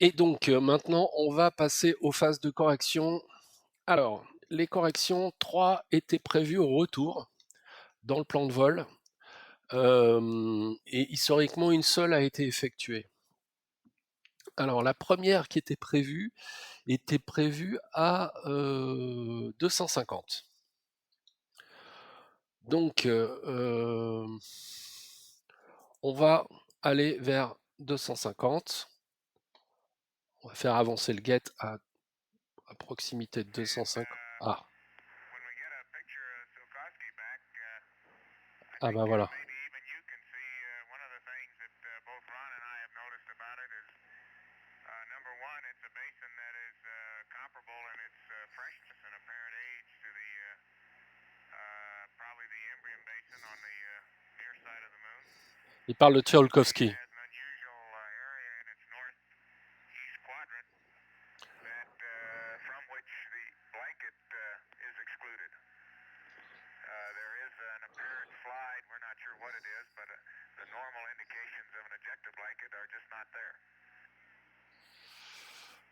Et donc maintenant, on va passer aux phases de correction. Alors, les corrections, 3 étaient prévues au retour dans le plan de vol. Et historiquement, une seule a été effectuée. Alors, la première qui était prévue à 250. Donc, on va aller vers 250. On va faire avancer le get à proximité de 250. Ah, ah bah voilà. Il parle de Tsiolkovsky.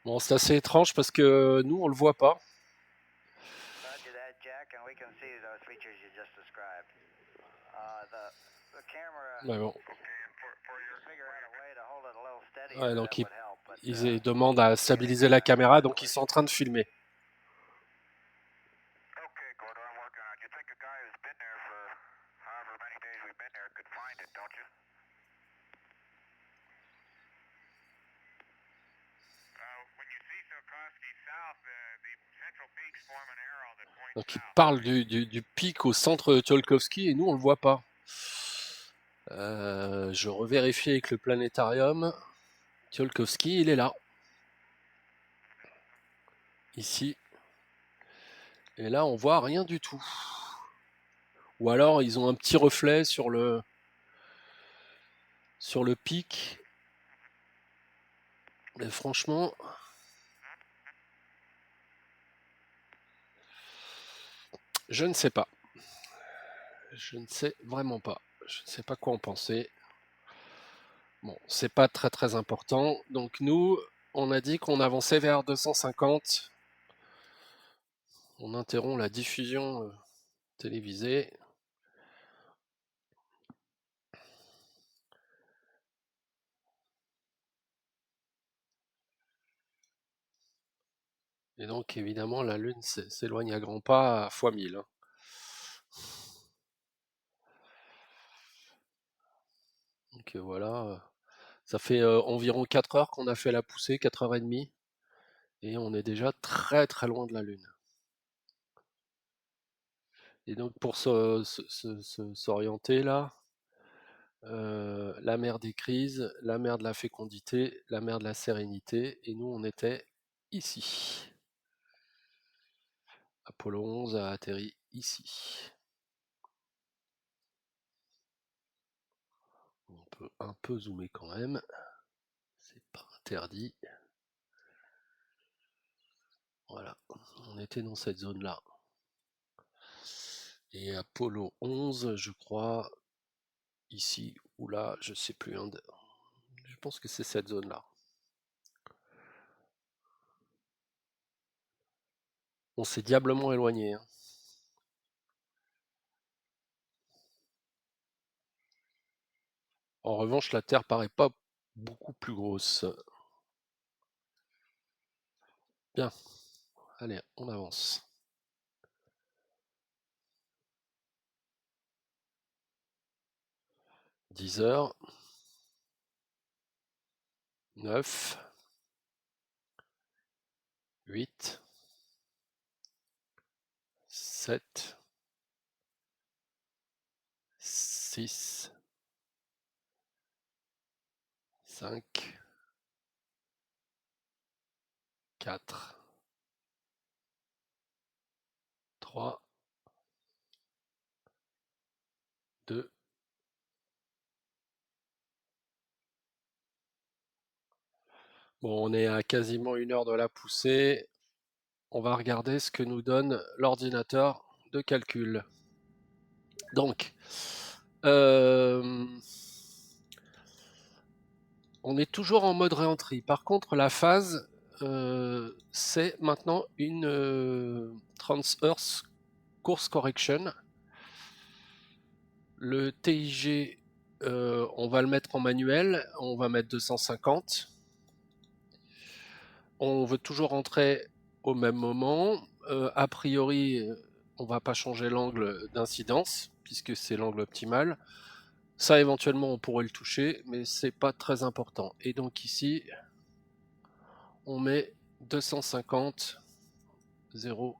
Bon, c'est assez étrange parce que nous, on le voit pas. Mais bon. Ouais, donc ils demandent à stabiliser la caméra, donc ils sont en train de filmer. Donc ils parlent du pic au centre de Tsiolkovsky et nous, on le voit pas. Je revérifie avec le planétarium. Tsiolkovsky, il est là. Ici. Et là, on voit rien du tout. Ou alors, ils ont un petit reflet sur le pic. Mais franchement, je ne sais pas. Je ne sais vraiment pas. Je ne sais pas quoi en penser. Bon, c'est pas très très important. Donc nous, on a dit qu'on avançait vers 250. On interrompt la diffusion télévisée. Et donc évidemment, la Lune s'éloigne à grands pas à fois 1000. Hein. Donc voilà, ça fait environ 4 heures qu'on a fait la poussée, 4h30. Et on est déjà très très loin de la Lune. Et donc pour s'orienter là, la mer des crises, la mer de la fécondité, la mer de la sérénité, et nous on était ici. Apollo 11 a atterri ici. On peut un peu zoomer quand même, c'est pas interdit. Voilà, on était dans cette zone-là. Et Apollo 11, je crois, ici ou là, je sais plus. Je pense que c'est cette zone-là. On s'est diablement éloigné. Hein. En revanche, la Terre paraît pas beaucoup plus grosse. Bien, allez, on avance. 10h, 9, 8, 7, 6, 5, 4, 3, 2. Bon, on est à quasiment 1 heure de la poussée. On va regarder ce que nous donne l'ordinateur de calcul. Donc, On est toujours en mode réentry. Par contre, la phase, c'est maintenant une Trans-Earth Course Correction. Le TIG, on va le mettre en manuel, on va mettre 250. On veut toujours rentrer au même moment. A priori, on va pas changer l'angle d'incidence, puisque c'est l'angle optimal. Ça, éventuellement, on pourrait le toucher, mais c'est pas très important. Et donc ici, on met 250, 0,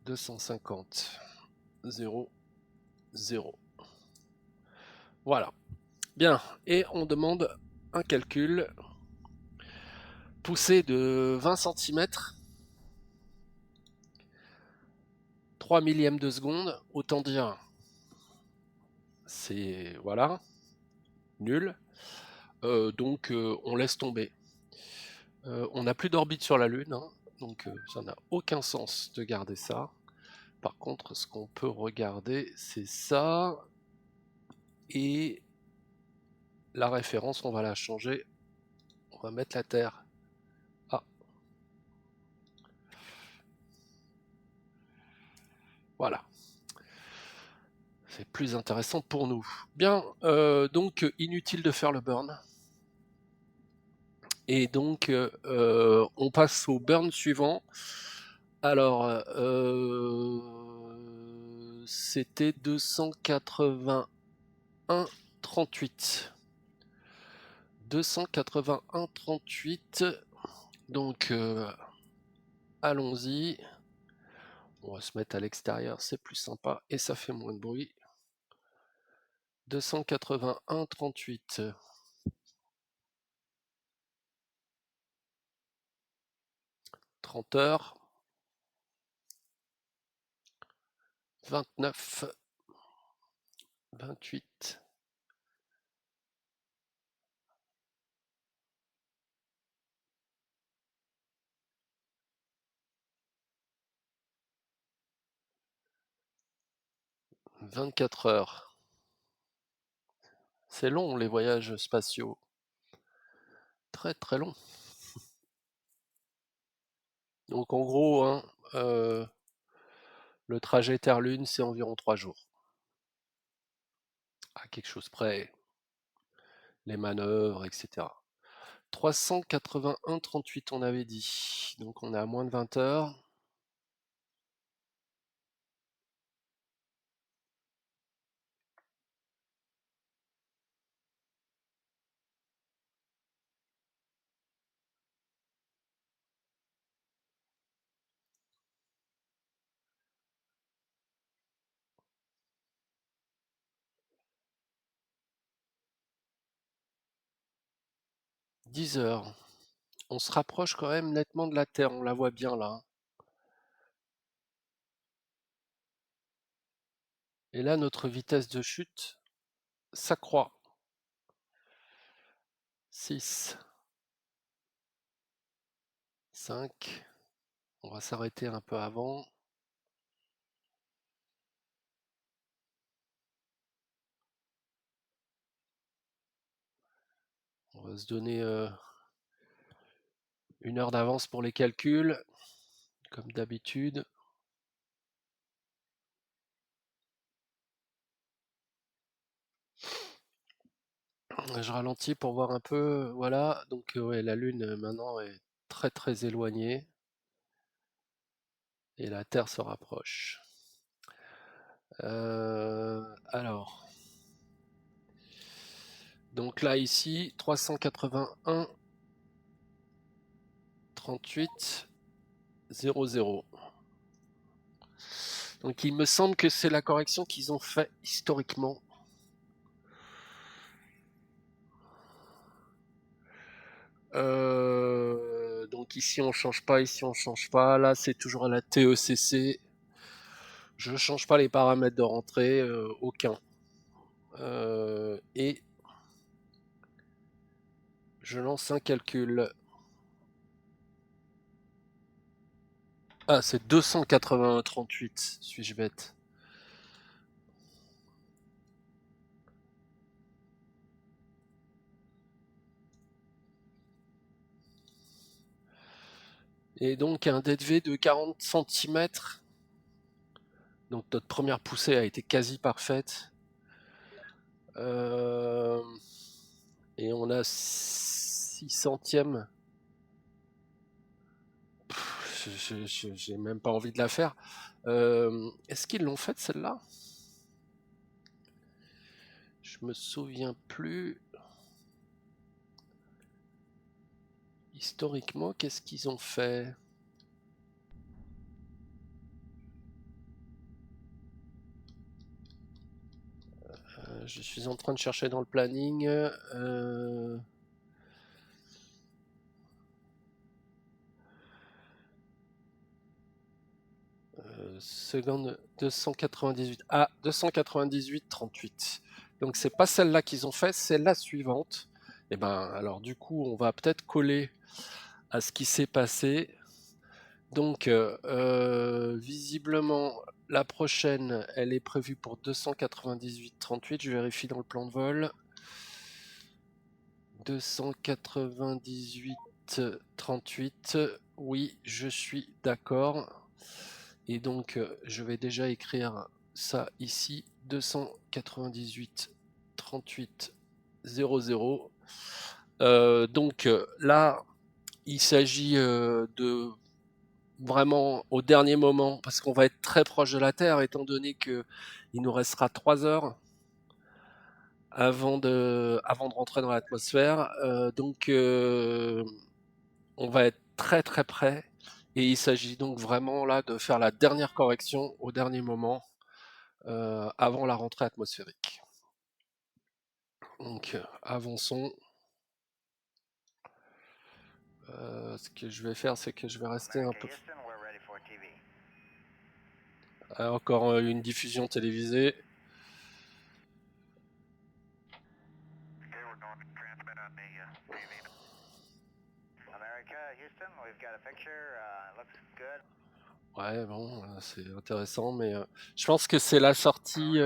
250, 0, 0. Voilà. Bien. Et on demande un calcul. Poussée de 20 cm, 3 millièmes de seconde, autant dire, c'est, voilà, nul. Donc on laisse tomber. On n'a plus d'orbite sur la Lune, hein, donc ça n'a aucun sens de garder ça. Par contre, ce qu'on peut regarder, c'est ça. Et la référence, on va la changer. On va mettre la Terre. Ah. Voilà. C'est plus intéressant pour nous. Bien, donc inutile de faire le burn. Et donc, on passe au burn suivant. Alors, c'était 281,38. 281,38. Donc, allons-y. On va se mettre à l'extérieur, c'est plus sympa et ça fait moins de bruit. 281,38. 30 heures. 29. 28. 24 heures. C'est long les voyages spatiaux. Très très long. Donc en gros, hein, le trajet Terre-Lune, c'est environ 3 jours. À quelque chose près, les manœuvres, etc. 381,38 on avait dit. Donc on est à moins de 20 heures. « 10 heures. On se rapproche quand même nettement de la Terre, on la voit bien là. Et là, notre vitesse de chute s'accroît. 6, 5, on va s'arrêter un peu avant. On va se donner 1 heure d'avance pour les calculs, comme d'habitude. Je ralentis pour voir un peu, voilà, donc ouais, la Lune maintenant est très très éloignée et la Terre se rapproche. Alors, donc là ici, 381, 38, 00. Donc il me semble que c'est la correction qu'ils ont fait historiquement. Donc ici on change pas, ici on change pas. Là c'est toujours à la TECC. Je change pas les paramètres de rentrée, aucun. Et je lance un calcul. Ah, c'est 281,38. Suis-je bête? Et donc un DV de 40 cm. Donc notre première poussée a été quasi parfaite. Et on a 6 centièmes. J'ai même pas envie de la faire. Est-ce qu'ils l'ont faite celle-là? Je me souviens plus. Historiquement, qu'est-ce qu'ils ont fait? Je suis en train de chercher dans le planning. Seconde 298. Ah, 298, 38. Donc c'est pas celle-là qu'ils ont fait, c'est la suivante. Et ben alors du coup, on va peut-être coller à ce qui s'est passé. Donc visiblement, la prochaine, elle est prévue pour 298, 38. Je vérifie dans le plan de vol. 298, 38. Oui, je suis d'accord. Et donc, je vais déjà écrire ça ici. 298, 38, 00. Donc là, il s'agit de vraiment au dernier moment, parce qu'on va être très proche de la Terre, étant donné qu'il nous restera 3 heures avant de rentrer dans l'atmosphère. Donc, on va être très très près. Et il s'agit donc vraiment là de faire la dernière correction au dernier moment avant la rentrée atmosphérique. Donc, avançons. Ce que je vais faire, c'est que je vais rester un peu. Encore une diffusion télévisée. Ouais, bon, c'est intéressant, mais je pense que c'est la sortie.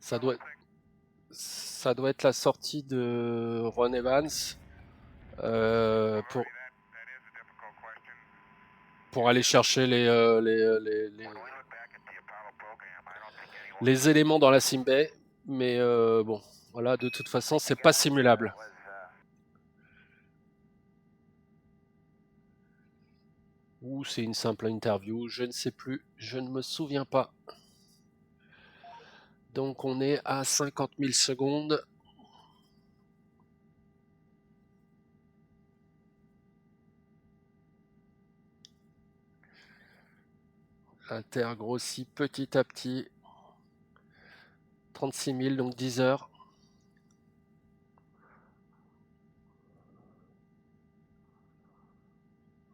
Ça doit être la sortie de Ron Evans pour aller chercher les éléments dans la sim bay. Mais bon, voilà, de toute façon, c'est pas simulable. Ou c'est une simple interview, je ne sais plus, je ne me souviens pas. Donc on est à 50 000 secondes. La Terre grossit petit à petit. 36 000, donc 10 heures.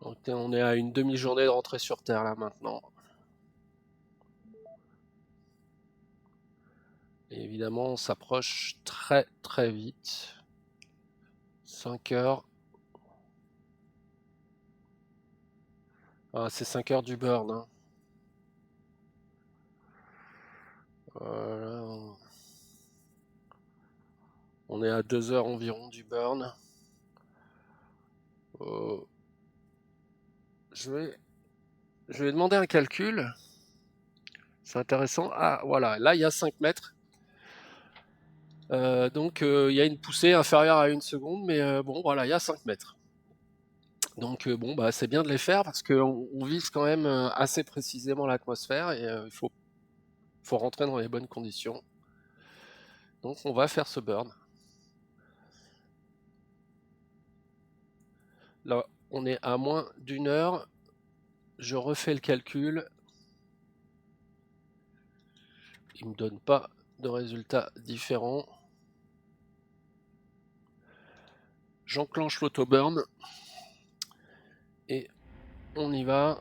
Donc on est à une demi-journée de rentrée sur Terre là maintenant. Et évidemment, on s'approche très très vite. 5 heures. Ah, c'est 5 heures du burn. Hein. Voilà. On est à 2 heures environ du burn. Je vais demander un calcul. C'est intéressant. Ah, voilà, là il y a 5 mètres. Donc il y a une poussée inférieure à 1 seconde, mais bon, voilà, il y a 5 mètres. Donc bon, bah, c'est bien de les faire parce qu'on vise quand même assez précisément l'atmosphère et il faut rentrer dans les bonnes conditions. Donc on va faire ce burn. Là, on est à moins d'1 heure. Je refais le calcul. Il ne me donne pas de résultat différent. J'enclenche l'auto-burn et on y va.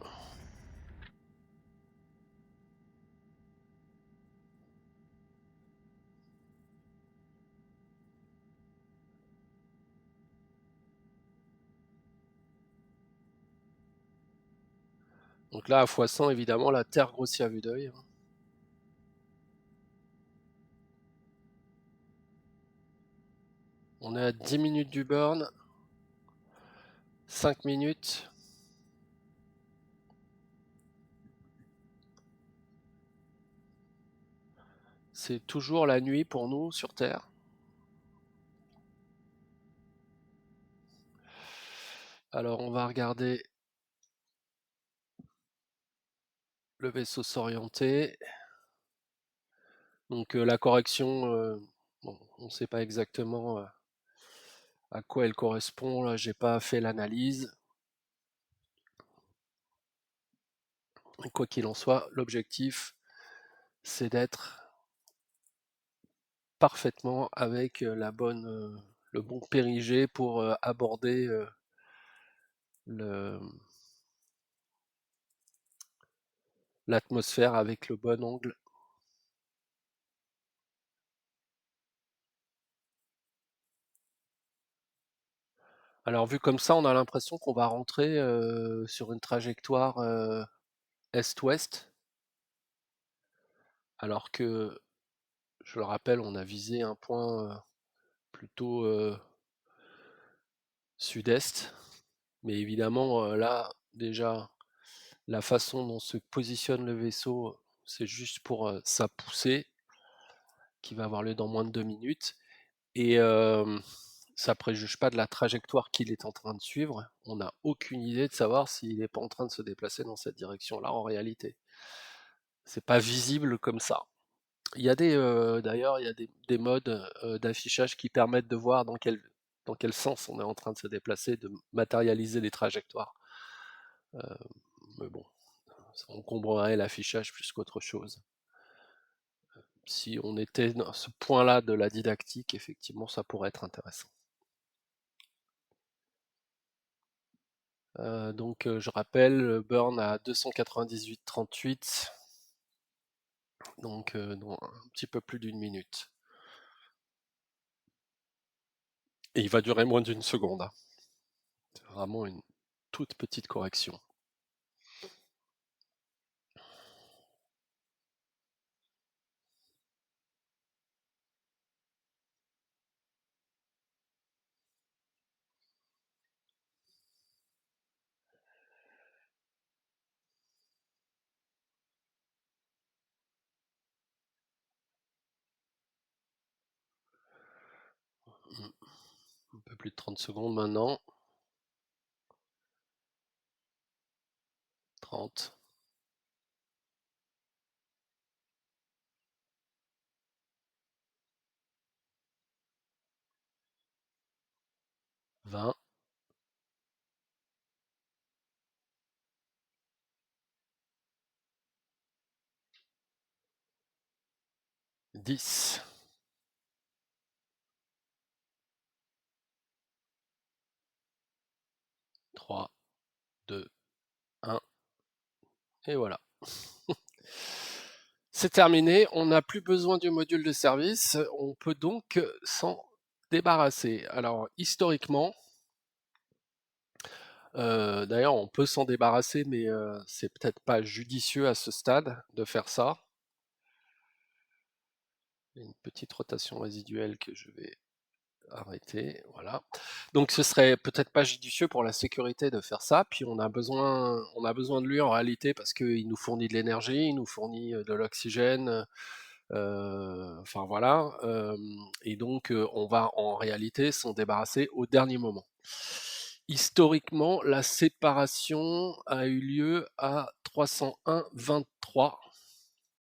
Donc là, à x100, évidemment, la Terre grossit à vue d'œil. On est à 10 minutes du burn. 5 minutes. C'est toujours la nuit pour nous sur Terre. Alors on va regarder le vaisseau s'orienter. Donc la correction, bon, on ne sait pas exactement à quoi elle correspond. Là, j'ai pas fait l'analyse. Quoi qu'il en soit, l'objectif, c'est d'être parfaitement avec le bon périgée pour aborder l'atmosphère avec le bon angle. Alors vu comme ça, on a l'impression qu'on va rentrer sur une trajectoire est-ouest, alors que, je le rappelle, on a visé un point plutôt sud-est. Mais évidemment, là, déjà, la façon dont se positionne le vaisseau, c'est juste pour sa poussée, qui va avoir lieu dans moins de 2 minutes. Et ça préjuge pas de la trajectoire qu'il est en train de suivre. On n'a aucune idée de savoir s'il n'est pas en train de se déplacer dans cette direction-là en réalité. C'est pas visible comme ça. Il y a d'ailleurs, il y a des modes d'affichage qui permettent de voir dans quel sens on est en train de se déplacer, de matérialiser les trajectoires. Mais bon, ça encombrerait l'affichage plus qu'autre chose. Si on était dans ce point-là de la didactique, effectivement, ça pourrait être intéressant. Donc je rappelle, le burn à 298,38, donc dans un petit peu plus d'une minute. Et il va durer moins d'une seconde, hein. C'est vraiment une toute petite correction. Un peu plus de 30 secondes maintenant. 30. 20. 10. 3, 2, 1. Et voilà. C'est terminé, on n'a plus besoin du module de service, on peut donc s'en débarrasser. Alors historiquement, d'ailleurs on peut s'en débarrasser, mais c'est peut-être pas judicieux à ce stade de faire ça. Il y a une petite rotation résiduelle que je vais arrêter, voilà. Donc ce serait peut-être pas judicieux pour la sécurité de faire ça, puis on a besoin de lui en réalité parce qu'il nous fournit de l'énergie, il nous fournit de l'oxygène, enfin voilà, et donc on va en réalité s'en débarrasser au dernier moment. Historiquement, la séparation a eu lieu à 301,23.